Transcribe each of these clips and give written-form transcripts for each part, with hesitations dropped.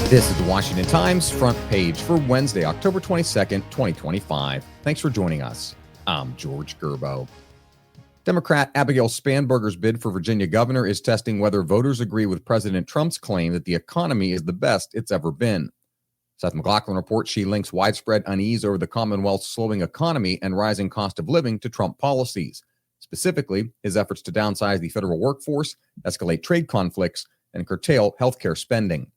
This is the Washington Times front page for Wednesday, October 22nd, 2025. Thanks for joining us. I'm George Gerbo. Democrat Abigail Spanberger's bid for Virginia governor is testing whether voters agree with President Trump's claim that the economy is the best it's ever been. Seth McLaughlin reports she links widespread unease over the Commonwealth's slowing economy and rising cost of living to Trump policies, specifically his efforts to downsize the federal workforce, escalate trade conflicts, and curtail healthcare spending.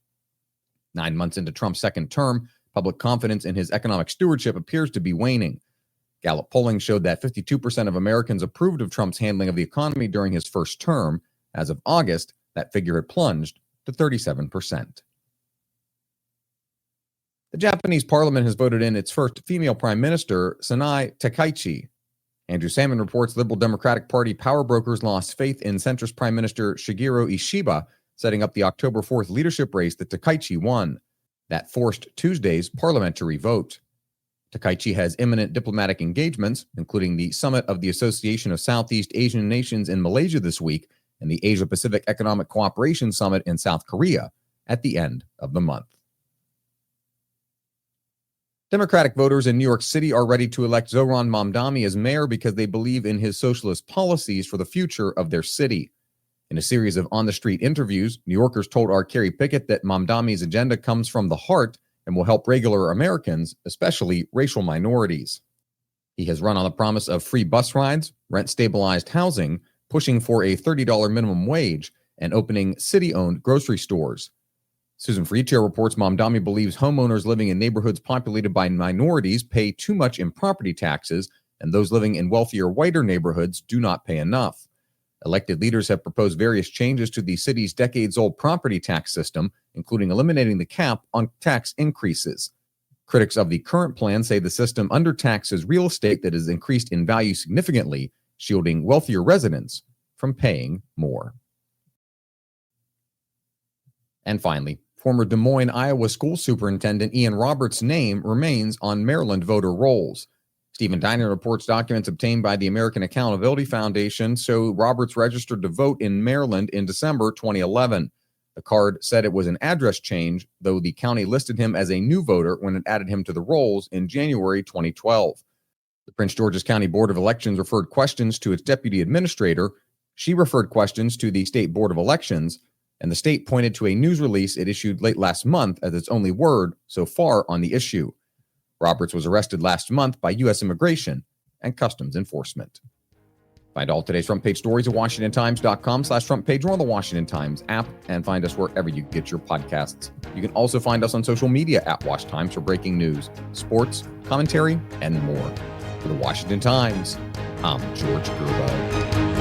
9 months into Trump's second term, public confidence in his economic stewardship appears to be waning. Gallup polling showed that 52% of Americans approved of Trump's handling of the economy during his first term. As of August, that figure had plunged to 37%. The Japanese parliament has voted in its first female prime minister, Sanae Takaichi. Andrew Salmon reports Liberal Democratic Party power brokers lost faith in centrist Prime Minister Shigeru Ishiba, setting up the October 4th leadership race that Takaichi won. That forced Tuesday's parliamentary vote. Takaichi has imminent diplomatic engagements, including the summit of the Association of Southeast Asian Nations in Malaysia this week and the Asia-Pacific Economic Cooperation Summit in South Korea at the end of the month. Democratic voters in New York City are ready to elect Zohran Mamdani as mayor because they believe in his socialist policies for the future of their city. In a series of on-the-street interviews, New Yorkers told our Carrie Pickett that Mamdani's agenda comes from the heart and will help regular Americans, especially racial minorities. He has run on the promise of free bus rides, rent-stabilized housing, pushing for a $30 minimum wage, and opening city-owned grocery stores. Susan Friettier reports Mamdani believes homeowners living in neighborhoods populated by minorities pay too much in property taxes, and those living in wealthier, whiter neighborhoods do not pay enough. Elected leaders have proposed various changes to the city's decades-old property tax system, including eliminating the cap on tax increases. Critics of the current plan say the system undertaxes real estate that has increased in value significantly, shielding wealthier residents from paying more. And finally, former Des Moines, Iowa school superintendent Ian Roberts' name remains on Maryland voter rolls. Stephen Diner reports documents obtained by the American Accountability Foundation show Roberts registered to vote in Maryland in December 2011. The card said it was an address change, though the county listed him as a new voter when it added him to the rolls in January 2012. The Prince George's County Board of Elections referred questions to its deputy administrator. She referred questions to the State Board of Elections, and the state pointed to a news release it issued late last month as its only word so far on the issue. Roberts was arrested last month by U.S. Immigration and Customs Enforcement. Find all today's front page stories at WashingtonTimes.com/front page or on the Washington Times app, and find us wherever you get your podcasts. You can also find us on social media at Wash Times for breaking news, sports, commentary, and more. For the Washington Times, I'm George Gerbo.